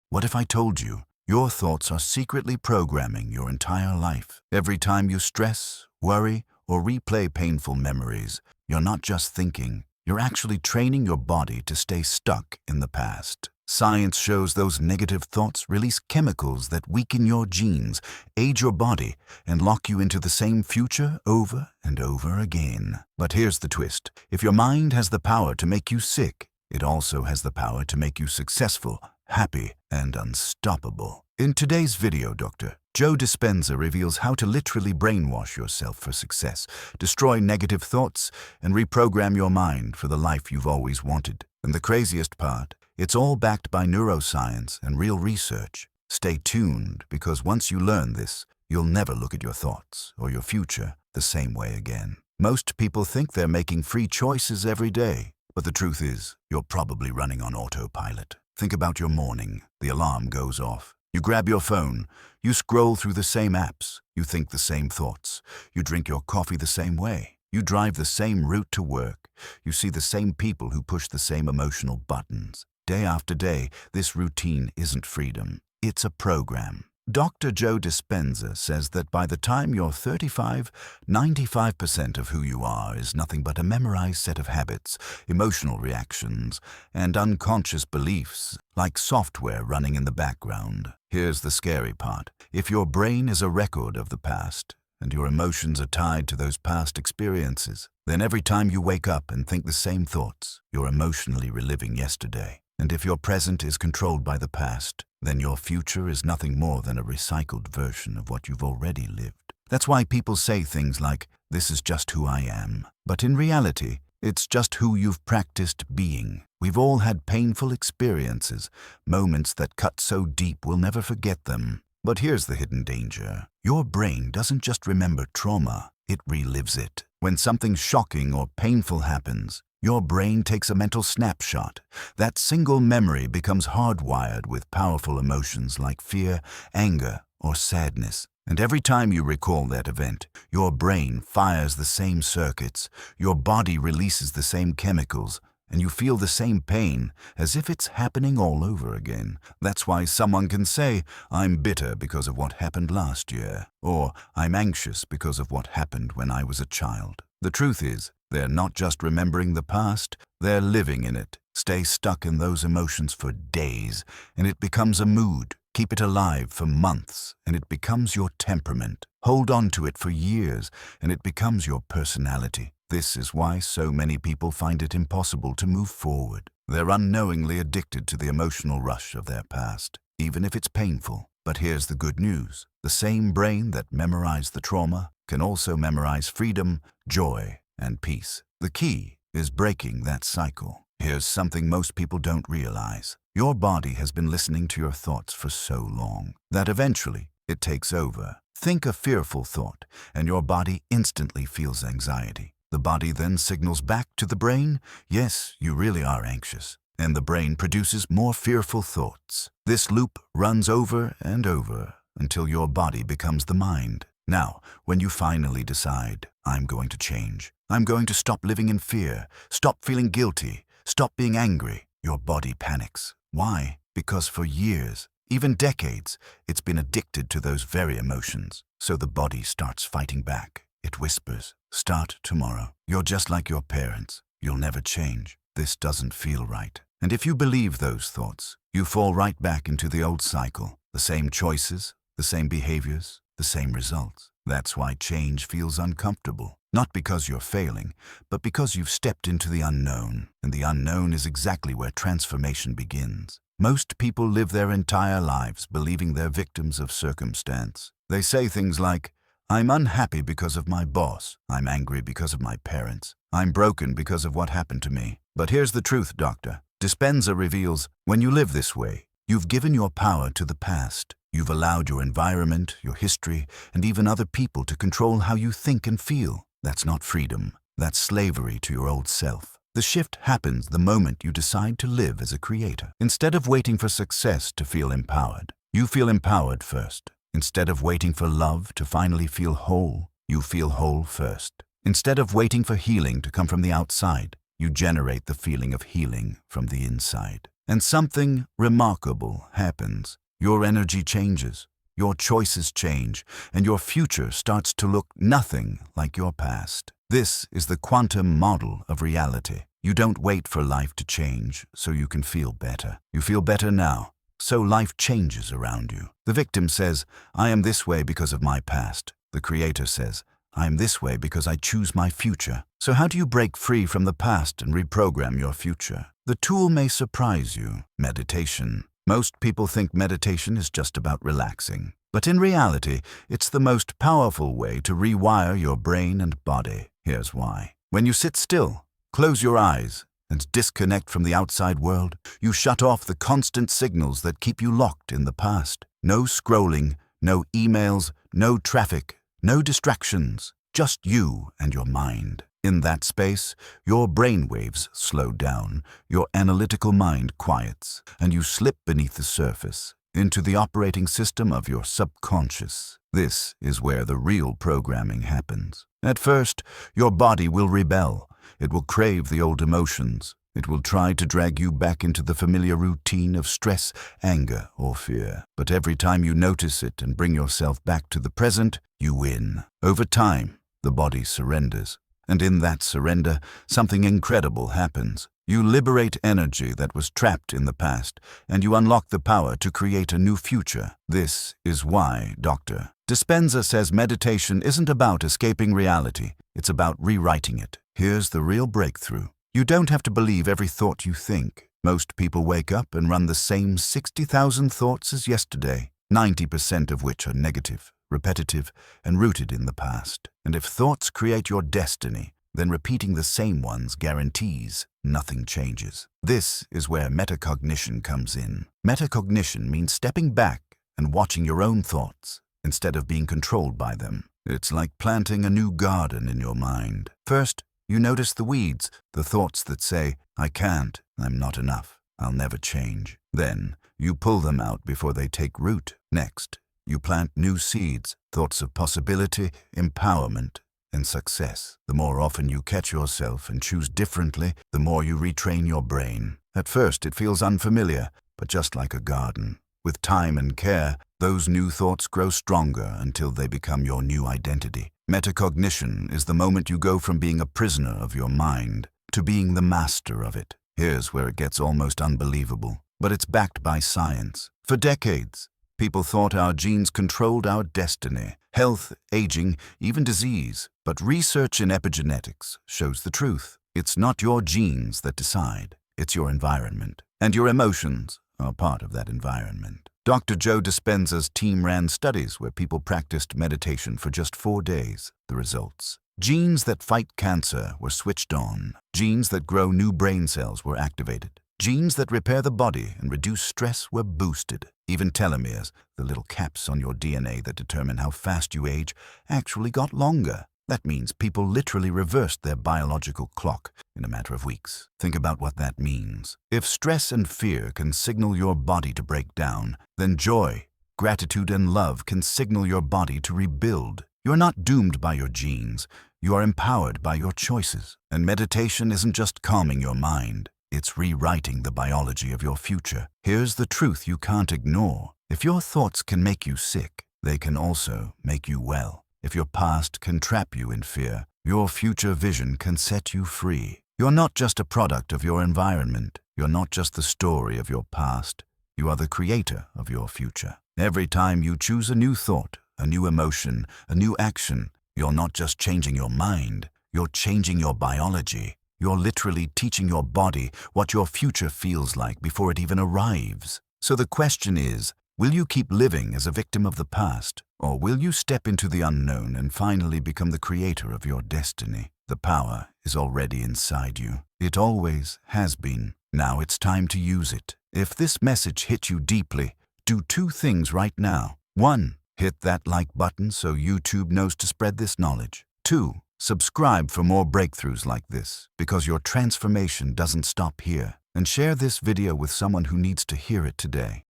What if I told you your thoughts are secretly programming your entire life? Every time you stress, worry, or replay painful memories, you're not just thinking, you're actually training your body to stay stuck in the past. Science shows those negative thoughts release chemicals that weaken your genes, age your body, and lock you into the same future over and over again. But here's the twist. If your mind has the power to make you sick, it also has the power to make you successful, happy, and unstoppable. In today's video, Dr. Joe Dispenza reveals how to literally brainwash yourself for success, destroy negative thoughts, and reprogram your mind for the life you've always wanted. And the craziest part, it's all backed by neuroscience and real research. Stay tuned, because once you learn this, you'll never look at your thoughts or your future the same way again. Most people think they're making free choices every day, but the truth is, you're probably running on autopilot. Think about your morning. The alarm goes off. You grab your phone. You scroll through the same apps. You think the same thoughts. You drink your coffee the same way. You drive the same route to work. You see the same people who push the same emotional buttons. Day after day, this routine isn't freedom. It's a program. Dr. Joe Dispenza says that by the time you're 35, 95% of who you are is nothing but a memorized set of habits, emotional reactions, and unconscious beliefs, like software running in the background. Here's the scary part. If your brain is a record of the past, and your emotions are tied to those past experiences, then every time you wake up and think the same thoughts, you're emotionally reliving yesterday. And if your present is controlled by the past, then your future is nothing more than a recycled version of what you've already lived. That's why people say things like, "This is just who I am." But in reality, it's just who you've practiced being. We've all had painful experiences, moments that cut so deep we'll never forget them. But here's the hidden danger. Your brain doesn't just remember trauma, it relives it. When something shocking or painful happens, your brain takes a mental snapshot. That single memory becomes hardwired with powerful emotions like fear, anger, or sadness. And every time you recall that event, your brain fires the same circuits, your body releases the same chemicals, and you feel the same pain, as if it's happening all over again. That's why someone can say, "I'm bitter because of what happened last year," or "I'm anxious because of what happened when I was a child." The truth is, they're not just remembering the past, they're living in it. Stay stuck in those emotions for days, and it becomes a mood. Keep it alive for months, and it becomes your temperament. Hold on to it for years, and it becomes your personality. This is why so many people find it impossible to move forward. They're unknowingly addicted to the emotional rush of their past, even if it's painful. But here's the good news. The same brain that memorized the trauma can also memorize freedom, joy, and peace. The key is breaking that cycle. Here's something most people don't realize. Your body has been listening to your thoughts for so long that eventually it takes over. Think a fearful thought, and your body instantly feels anxiety. The body then signals back to the brain, "Yes, you really are anxious." And the brain produces more fearful thoughts. This loop runs over and over until your body becomes the mind. Now, when you finally decide, "I'm going to change. I'm going to stop living in fear, stop feeling guilty, stop being angry," your body panics. Why? Because for years, even decades, it's been addicted to those very emotions. So the body starts fighting back. It whispers, "Start tomorrow. You're just like your parents. You'll never change. This doesn't feel right." And if you believe those thoughts, you fall right back into the old cycle. The same choices, the same behaviors, the same results. That's why change feels uncomfortable. Not because you're failing, but because you've stepped into the unknown. And the unknown is exactly where transformation begins. Most people live their entire lives believing they're victims of circumstance. They say things like, "I'm unhappy because of my boss. I'm angry because of my parents. I'm broken because of what happened to me." But here's the truth, Dr. Dispenza reveals, when you live this way, you've given your power to the past. You've allowed your environment, your history, and even other people to control how you think and feel. That's not freedom. That's slavery to your old self. The shift happens the moment you decide to live as a creator. Instead of waiting for success to feel empowered, you feel empowered first. Instead of waiting for love to finally feel whole, you feel whole first. Instead of waiting for healing to come from the outside, you generate the feeling of healing from the inside. And something remarkable happens. Your energy changes, your choices change, and your future starts to look nothing like your past. This is the quantum model of reality. You don't wait for life to change so you can feel better. You feel better now, so life changes around you. The victim says, I am this way because of my past. The creator says, I am this way because I choose my future. So how do you break free from the past and reprogram your future? The tool may surprise you. Meditation. Most people think meditation is just about relaxing. But in reality, it's the most powerful way to rewire your brain and body. Here's why. When you sit still, close your eyes, and disconnect from the outside world, you shut off the constant signals that keep you locked in the past. No scrolling, no emails, no traffic, no distractions, just you and your mind. In that space, your brainwaves slow down, your analytical mind quiets, and you slip beneath the surface, into the operating system of your subconscious. This is where the real programming happens. At first, your body will rebel. It will crave the old emotions. It will try to drag you back into the familiar routine of stress, anger, or fear. But every time you notice it and bring yourself back to the present, you win. Over time, the body surrenders. And in that surrender, something incredible happens. You liberate energy that was trapped in the past, and you unlock the power to create a new future. This is why Dr. Dispenza says meditation isn't about escaping reality, it's about rewriting it. Here's the real breakthrough. You don't have to believe every thought you think. Most people wake up and run the same 60,000 thoughts as yesterday, 90% of which are negative, repetitive, and rooted in the past. And if thoughts create your destiny, then repeating the same ones guarantees nothing changes. This is where metacognition comes in. Metacognition means stepping back and watching your own thoughts instead of being controlled by them. It's like planting a new garden in your mind. First, you notice the weeds, the thoughts that say, I can't, I'm not enough, I'll never change. Then, you pull them out before they take root. Next, you plant new seeds, thoughts of possibility, empowerment, and success. The more often you catch yourself and choose differently, the more you retrain your brain. At first, it feels unfamiliar, but just like a garden. With time and care, those new thoughts grow stronger until they become your new identity. Metacognition is the moment you go from being a prisoner of your mind to being the master of it. Here's where it gets almost unbelievable, but it's backed by science. For decades, people thought our genes controlled our destiny, health, aging, even disease. But research in epigenetics shows the truth. It's not your genes that decide, it's your environment. And your emotions are part of that environment. Dr. Joe Dispenza's team ran studies where people practiced meditation for just 4 days. The results: genes that fight cancer were switched on. Genes that grow new brain cells were activated. Genes that repair the body and reduce stress were boosted. Even telomeres, the little caps on your DNA that determine how fast you age, actually got longer. That means people literally reversed their biological clock in a matter of weeks. Think about what that means. If stress and fear can signal your body to break down, then joy, gratitude, and love can signal your body to rebuild. You're not doomed by your genes. You are empowered by your choices. And meditation isn't just calming your mind. It's rewriting the biology of your future. Here's the truth you can't ignore. If your thoughts can make you sick, they can also make you well. If your past can trap you in fear, your future vision can set you free. You're not just a product of your environment. You're not just the story of your past. You are the creator of your future. Every time you choose a new thought, a new emotion, a new action, you're not just changing your mind, you're changing your biology. You're literally teaching your body what your future feels like before it even arrives. So the question is, will you keep living as a victim of the past, or will you step into the unknown and finally become the creator of your destiny? The power is already inside you. It always has been. Now it's time to use it. If this message hit you deeply, do 2 things right now. 1, hit that like button so YouTube knows to spread this knowledge. 2, subscribe for more breakthroughs like this, because your transformation doesn't stop here. And share this video with someone who needs to hear it today.